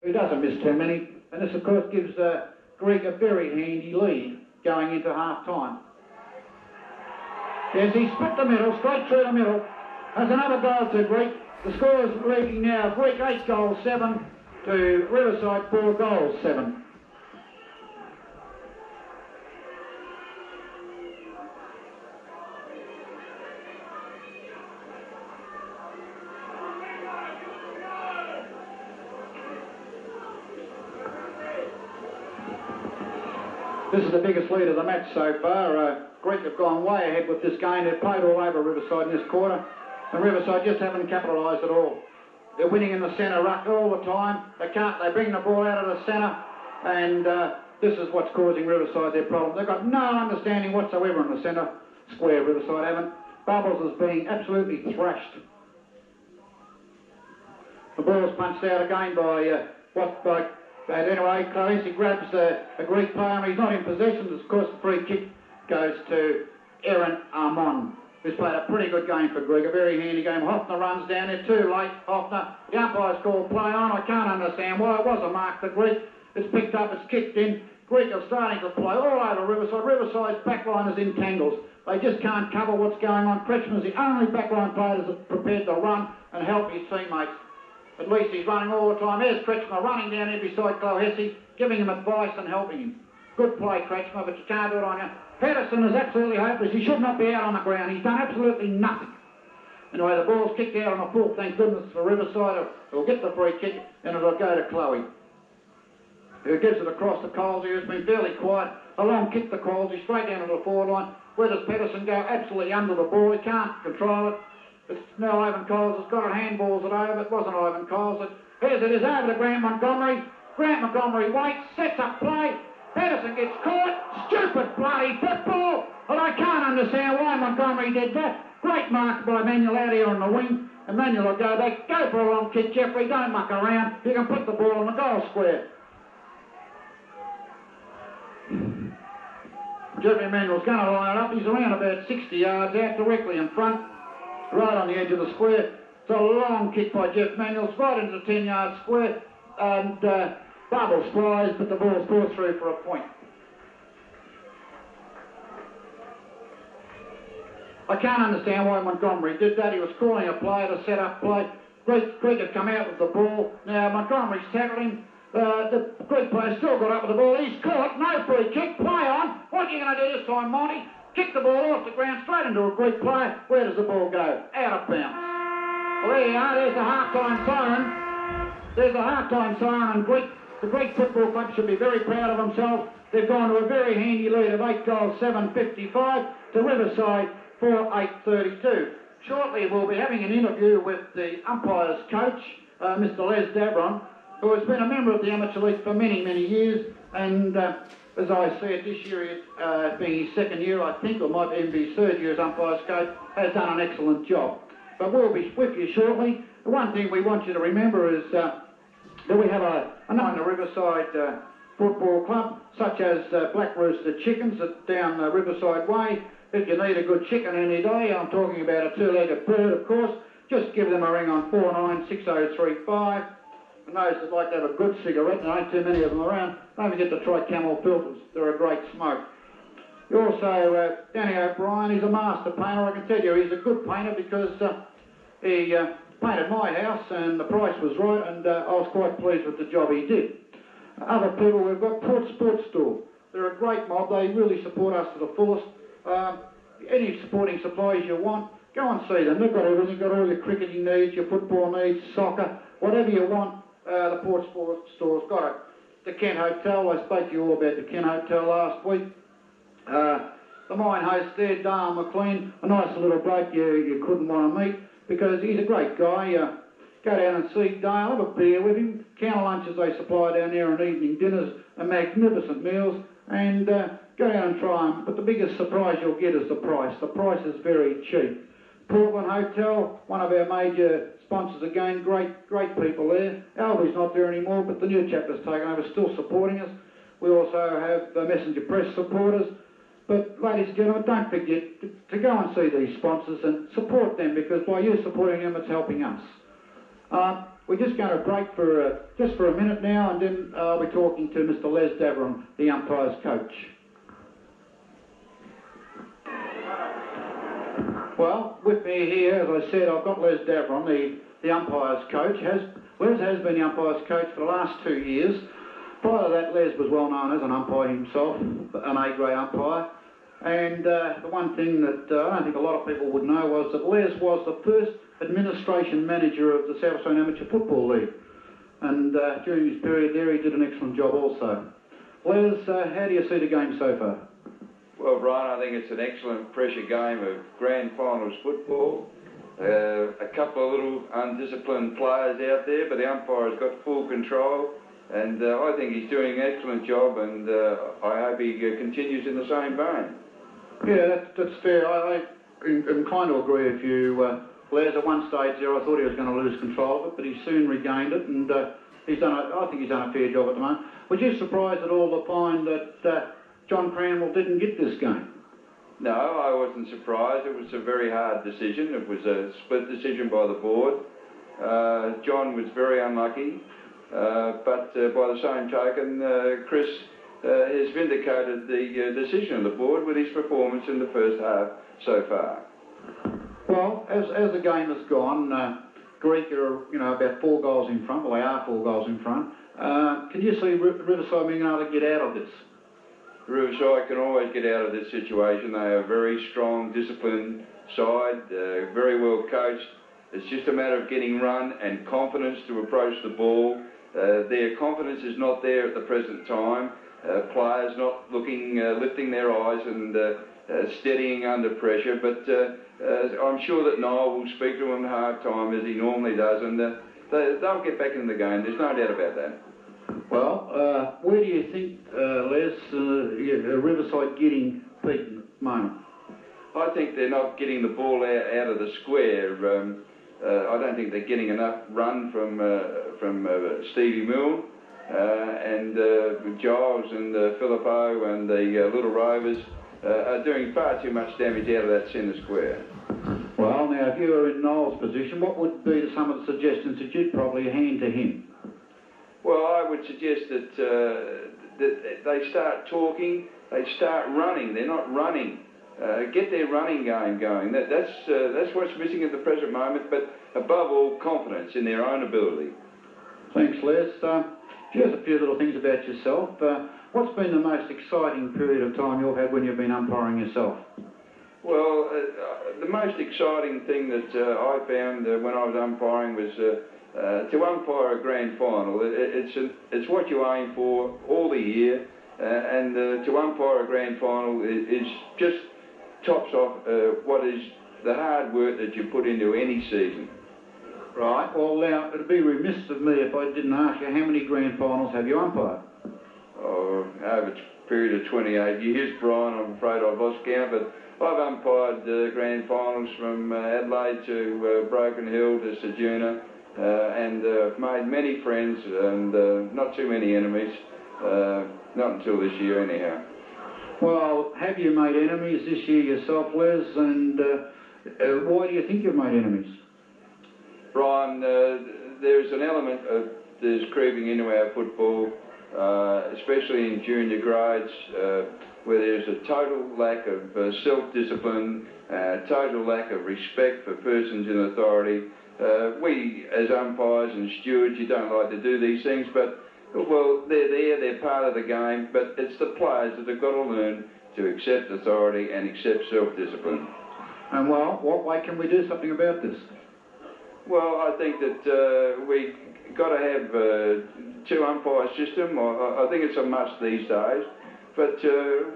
He doesn't miss too many, and this of course gives Greek a very handy lead going into half-time. Yes, he split the middle, straight through the middle. There's another goal to Greek. The score is reading now, Greek 8 goals 7 to Riverside 4 goals 7. This is the biggest lead of the match so far. Greek have gone way ahead with this game. They've played all over Riverside in this quarter, and Riverside just haven't capitalised at all. They're winning in the centre ruck all the time. They bring the ball out of the centre, and this is what's causing Riverside their problem. They've got no understanding whatsoever in the centre square, Riverside haven't. Bubbles is being absolutely thrashed. The ball's punched out again but anyway, Clarence grabs a Greek player and he's not in possession. Of course, the free kick goes to Aaron Armon, who's played a pretty good game for Greek, a very handy game. Hoffner runs down there, too late, Hoffner. The umpire's called play on. I can't understand why. It was a mark to Greek. It's picked up, it's kicked in. Greek are starting to play all over Riverside. Riverside's backline is in tangles. They just can't cover what's going on. Kretschmer's the only backline player that's prepared to run and help his teammates. At least he's running all the time. There's Kretschmer running down there beside Clohessy, giving him advice and helping him. Good play, Kretschmer, but you can't do it on you. Pedersen is absolutely hopeless. He should not be out on the ground. He's done absolutely nothing. Anyway, the ball's kicked out on the full. Thank goodness for Riverside. It'll get the free kick and it'll go to Chloe, who gives it across to Colsey, who's been fairly quiet. A long kick to Colsey, straight down to the forward line. Where does Pedersen go? Absolutely under the ball. He can't control it. It's now Ivan Coles has got it, handballs it over. It wasn't Ivan Coles. Here's it is over to Grant Montgomery. Grant Montgomery waits, sets up play. Pedersen gets caught. Stupid bloody football. And I can't understand why Montgomery did that. Great mark by Manuel out here on the wing. And Manuel will go back. Go for a long kick, Jeffrey. Don't muck around. You can put the ball in the goal square. Jeffrey Manuel's going to line it up. He's around about 60 yards out, directly in front. Right on the edge of the square. It's a long kick by Jeff Manuel, right into the 10-yard square, and Bubbles flies, but the ball's brought through for a point. I can't understand why Montgomery did that. He was calling a play to set up play. Greek had come out with the ball. Now Montgomery's tackled him. The Greek player still got up with the ball. He's caught. No free kick. Play on. What are you going to do this time, Monty? Kick the ball off the ground straight into a Greek player. Where does the ball go? Out of bounds. Well, there you are. There's the half-time siren. There's the half-time siren, and the Greek Football Club should be very proud of themselves. They've gone to a very handy lead of 8 goals, 7.55 to Riverside 4.832. Shortly, we'll be having an interview with the umpire's coach, Mr. Les Dabron, who has been a member of the Amateur League for many, many years, and as I see it this year, being his second year, I think, or might even be his third year as umpire's coach, has done an excellent job. But we'll be with you shortly. The one thing we want you to remember is that we have a number in the Riverside Football Club, such as Black Rooster Chickens down Riverside Way. If you need a good chicken any day, I'm talking about a two-legged bird, of course, just give them a ring on 496035. And those that like to have a good cigarette, there ain't too many of them around, don't forget to try Camel filters. They're a great smoke. You also, Danny O'Brien, he's a master painter. I can tell you he's a good painter because he painted my house and the price was right, and I was quite pleased with the job he did. Other people, we've got Port Sports Store. They're a great mob. They really support us to the fullest. Any supporting supplies you want, go and see them. They've got everything. They've got all your cricketing needs, your football needs, soccer, whatever you want. The Port Sports Store's got it. The Kent Hotel, I spoke to you all about the Kent Hotel last week. The mine host there, Dale McLean, a nice little bloke you couldn't want to meet because he's a great guy. Go down and see Dale, have a beer with him. Counter lunches they supply down there and evening dinners and magnificent meals, and go down and try them. But the biggest surprise you'll get is the price. The price is very cheap. Portland Hotel, one of our major sponsors again, great people there. Albie's not there anymore, but the new chapter's taken over, still supporting us. We also have the Messenger Press supporters. But ladies and gentlemen, don't forget to go and see these sponsors and support them, because by you supporting them, it's helping us. we're just going to break for just for a minute now, and then I'll be talking to Mr. Les Davron, the umpire's coach. Well, with me here, as I said, I've got Les Davron, the umpire's coach. Les has been the umpire's coach for the last 2 years. Prior to that, Les was well known as an umpire himself, an A-grade umpire. And the one thing that I don't think a lot of people would know was that Les was the first administration manager of the South Australian Amateur Football League. And during his period there, he did an excellent job also. Les, how do you see the game so far? Well, Brian, I think it's an excellent pressure game of grand finals football. A couple of little undisciplined players out there, but the umpire's got full control. And I think he's doing an excellent job, and I hope he continues in the same vein. Yeah, that's fair. I'm inclined to agree with you. Les, at one stage there, I thought he was going to lose control of it, but he soon regained it, and I think he's done a fair job at the moment. Was you surprised at all to find that John Cranwell didn't get this game? No, I wasn't surprised. It was a very hard decision. It was a split decision by the board. John was very unlucky, but by the same token, Chris has vindicated the decision of the board with his performance in the first half so far. Well, as the game has gone, Greek are about 4 goals in front. Well, they are 4 goals in front. Can you see Riverside being able to get out of this? Riverside can always get out of this situation. They are a very strong, disciplined side, very well coached. It's just a matter of getting run and confidence to approach the ball. Their confidence is not there at the present time. Players not lifting their eyes and steadying under pressure. But I'm sure that Noel will speak to them at half-time as he normally does, and they'll get back in the game. There's no doubt about that. Well, where do you think, Les, Riverside getting beaten at the moment? I think they're not getting the ball out of the square. I don't think they're getting enough run from Stevie Milne and Giles and Filippo and the Little Rovers are doing far too much damage out of that centre square. Well, now, if you were in Noel's position, what would be some of the suggestions that you'd probably hand to him? Well, I would suggest that they start talking, they start running. They're not running. Get their running game going. That's what's missing at the present moment, but above all, confidence in their own ability. Thanks, Les. Just a few little things about yourself. What's been the most exciting period of time you've had when you've been umpiring yourself? Well, the most exciting thing that I found when I was umpiring was to umpire a grand final. It's what you aim for all the year, and to umpire a grand final is just tops off what is the hard work that you put into any season. Right. Well, now, it'd be remiss of me if I didn't ask you, how many grand finals have you umpired? Oh, over a period of 28 years, Brian, I'm afraid I've lost count, but I've umpired grand finals from Adelaide to Broken Hill to Ceduna, and I've made many friends and not too many enemies, not until this year anyhow. Well, have you made enemies this year yourself, Les, and why do you think you've made enemies? Brian, there's an element of this creeping into our football, especially in junior grades, where there's a total lack of self-discipline, total lack of respect for persons in authority. We, as umpires and stewards, you don't like to do these things, but, well, they're there, they're part of the game, but it's the players that have got to learn to accept authority and accept self-discipline. And, well, what way can we do something about this? Well, I think that we got to have 2 umpire system. I think it's a must these days. But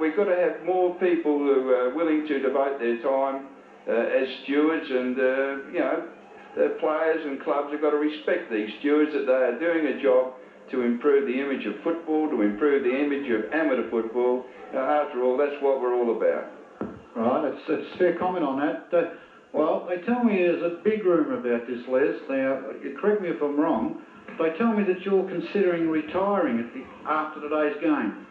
we've got to have more people who are willing to devote their time as stewards, and the players and clubs have got to respect these stewards, that they are doing a job to improve the image of football, to improve the image of amateur football. After all, that's what we're all about. Right, it's a fair comment on that. Well, they tell me there's a big rumour about this, Les. Correct me if I'm wrong. They tell me that you're considering retiring after today's game.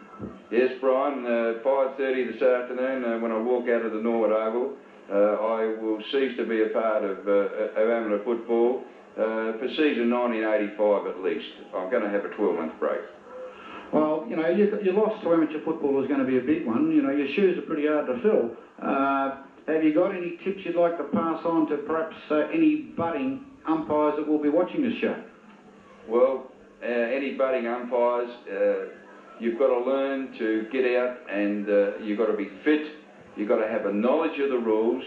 Yes, Brian. 5:30 this afternoon, when I walk out of the Norwood Oval, I will cease to be a part of amateur football. for season 1985 at least. I'm going to have a 12-month break. Well, you know, your loss to amateur football is going to be a big one. You know, your shoes are pretty hard to fill. Have you got any tips you'd like to pass on to perhaps any budding umpires that will be watching this show? Well, any budding umpires, you've got to learn to get out and you've got to be fit. You've got to have a knowledge of the rules,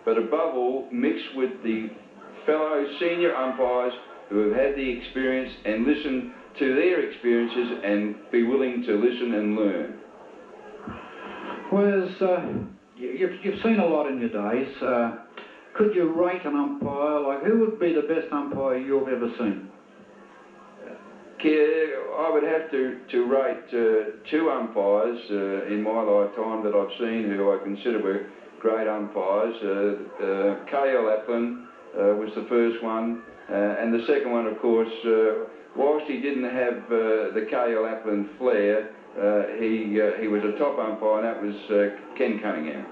but above all, mix with the fellow senior umpires who have had the experience and listen to their experiences and be willing to listen and learn. Well, you've seen a lot in your days. Could you rate an umpire? Like, who would be the best umpire you've ever seen? I would have to rate two umpires in my lifetime that I've seen who I consider were great umpires. K.L. Applin was the first one, and the second one, of course, whilst he didn't have the K.L. Applin flair, he was a top umpire, and that was Ken Cunningham.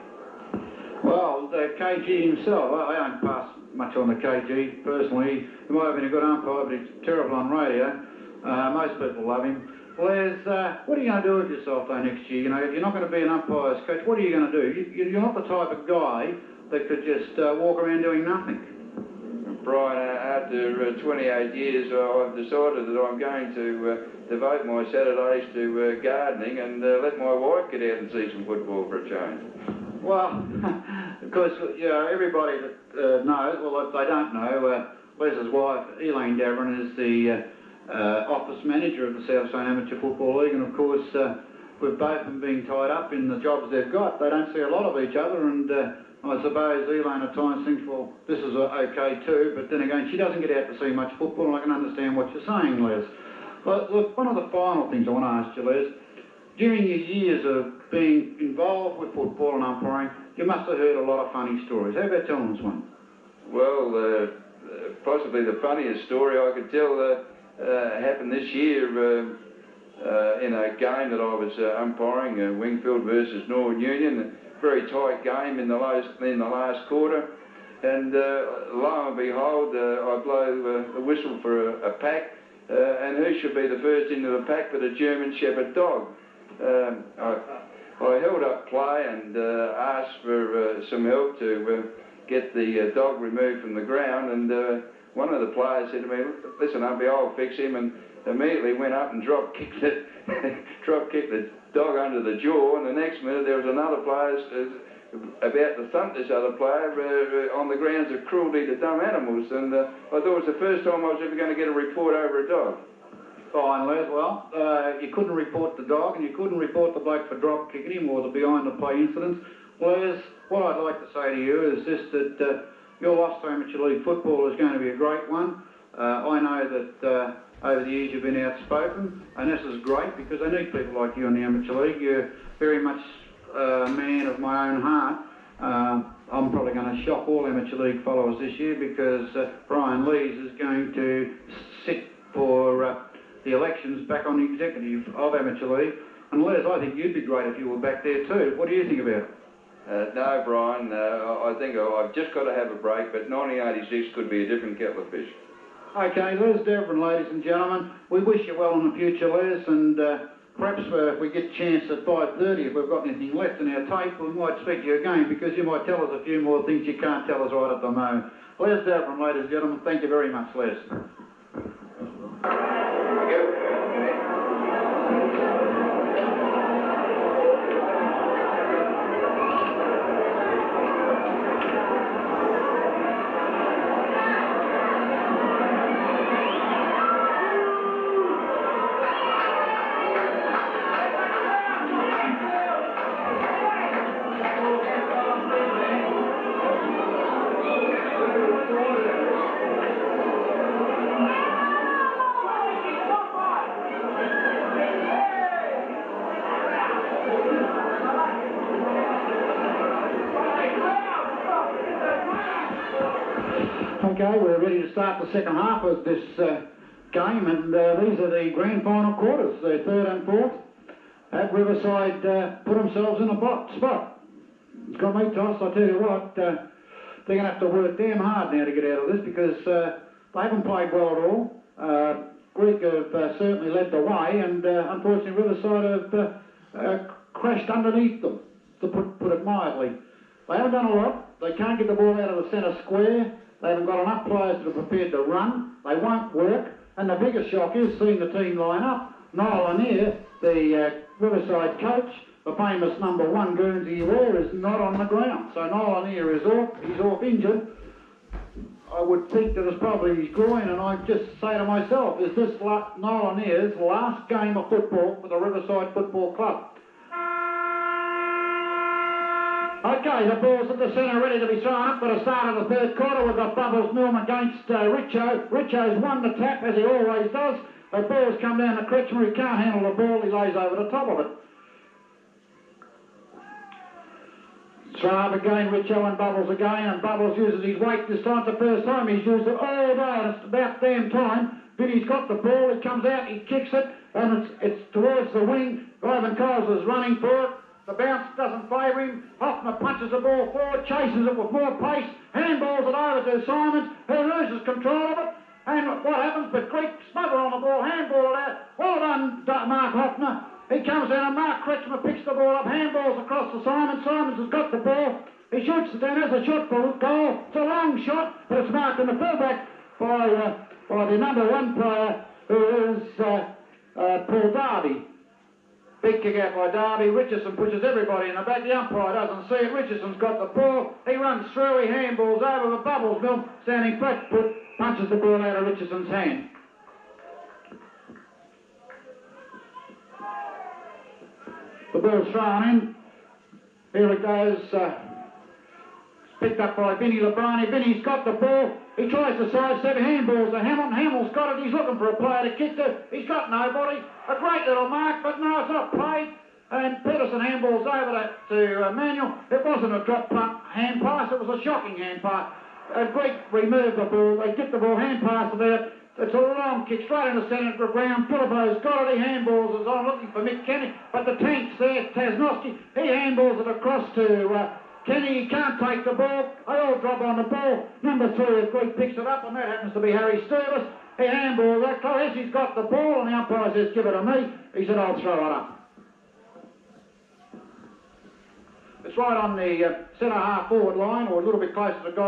Well, the KG himself, I don't pass much on the KG personally. He might have been a good umpire, but he's terrible on radio. Most people love him. Les, what are you going to do with yourself though next year? You know, if you're not going to be an umpire's coach, what are you going to do? You're not the type of guy that could just walk around doing nothing. Brian, after 28 years, I've decided that I'm going to devote my Saturdays to gardening and let my wife get out and see some football for a change. Well, because you know, everybody that knows, well, if they don't know, Les's wife, Elaine Davern, is the office manager of the South Australian Amateur Football League, and of course, with both of them being tied up in the jobs they've got, they don't see a lot of each other, and I suppose Elaine at times thinks, well, this is okay too, but then again, she doesn't get out to see much football, and I can understand what you're saying, Les. But look, one of the final things I want to ask you, Les, during your years of being involved with football and umpiring, you must have heard a lot of funny stories. How about telling us one? Well, possibly the funniest story I could tell happened this year in a game that I was umpiring, Wingfield versus Norwood Union. A very tight game in the last quarter, and lo and behold, I blow the whistle for a pack, and who should be the first into the pack but a German Shepherd dog. I held up play and asked for some help to get the dog removed from the ground, and one of the players said to me, "Listen, umpire, I'll fix him," and immediately went up and drop kicked the dog under the jaw, and the next minute there was another player about to thump this other player on the grounds of cruelty to dumb animals, and I thought it was the first time I was ever going to get a report over a dog. Fine, Les. Well, you couldn't report the dog, and you couldn't report the bloke for drop kicking him or the behind-the-play incidents. Les, what I'd like to say to you is just that your loss to amateur league football is going to be a great one. I know that over the years you've been outspoken, and this is great because I need people like you in the amateur league. You're very much a man of my own heart. I'm probably going to shock all amateur league followers this year because Brian Lees is going to sit for the elections back on the executive of amateur league. And Les, I think you'd be great if you were back there too. What do you think about it? No, Brian, I think I've just got to have a break, but 1986 could be a different kettle of fish. Okay, Les Devlin, ladies and gentlemen, we wish you well in the future, Les, and perhaps if we get a chance at 5:30, if we've got anything left in our tape, we might speak to you again, because you might tell us a few more things you can't tell us right at the moment. Les Devlin, ladies and gentlemen, thank you very much, Les. Okay, we're ready to start the second half of this game, and these are the grand final quarters, the third and fourth. At Riverside put themselves in a spot. It's got me tossed, I tell you what. They're going to have to work damn hard now to get out of this, because They haven't played well at all. Greek have certainly led the way, and unfortunately Riverside have crashed underneath them, to put it mildly. They haven't done a lot. They can't get the ball out of the centre square. They haven't got enough players that are prepared to run. They won't work. And the biggest shock is seeing the team line up. Noel Lanier, the Riverside coach, the famous number 1 Guernsey he wear, is not on the ground. So Noel Lanier is off. He's off injured. I would think that it's probably his groin, and I just say to myself, is this Noel Lanier's last game of football for the Riverside Football Club? Okay, the ball's at the centre, ready to be thrown up for the start of the third quarter. We've got Bubbles Milne against Richo. Richo's won the tap, as he always does. The ball's come down to Kretschmer. He can't handle the ball. He lays over the top of it. Throw up again, Richo and Bubbles again, and Bubbles uses his weight this time. It's the first time he's used it all day, and it's about damn time. Vinny's got the ball. He comes out, he kicks it, and it's towards the wing. Ivan Coles is running for it. The bounce doesn't favour him. Hoffner punches the ball forward, chases it with more pace, handballs it over to Simons, who loses control of it. And what happens? But Greek smother on the ball, handball it out. Well done, Mark Hoffner. He comes down and Mark Kretschmer picks the ball up, handballs across to Simons. Simons has got the ball. He shoots it down as a shot for goal. It's a long shot, but it's marked in the fullback by the number 1 player, who is Paul Darby. Big kick out by Darby. Richardson pushes everybody in the back. The umpire doesn't see it. Richardson's got the ball. He runs through. He handballs over the Bubbles Milne, standing flat foot, punches the ball out of Richardson's hand. The ball's thrown in. Here it goes. Picked up by Vinny Lebrani. Vinny's got the ball. He tries to sidestep. Handballs to Hamill. Hamill's got it. He's looking for a player to kick to. He's got nobody. A great little mark, but no, it's not played. And Peterson handballs over to Manuel. It wasn't a drop punt hand pass. It was a shocking hand pass. Greek removed the ball. They get the ball, hand pass it out. It's a long kick straight into centre ground. Philippo's got it. He handballs is on, looking for Mick Kenny. But the tank's there. Tasnowski. He handballs it across to Kenny. He can't take the ball. They all drop on the ball. Number 3 of Greek picks it up, and that happens to be Harry Sturvis. He handballs that close. He's got the ball, and the umpire says, give it to me. He said, I'll throw it up. It's right on the centre half forward line, or a little bit closer to goal.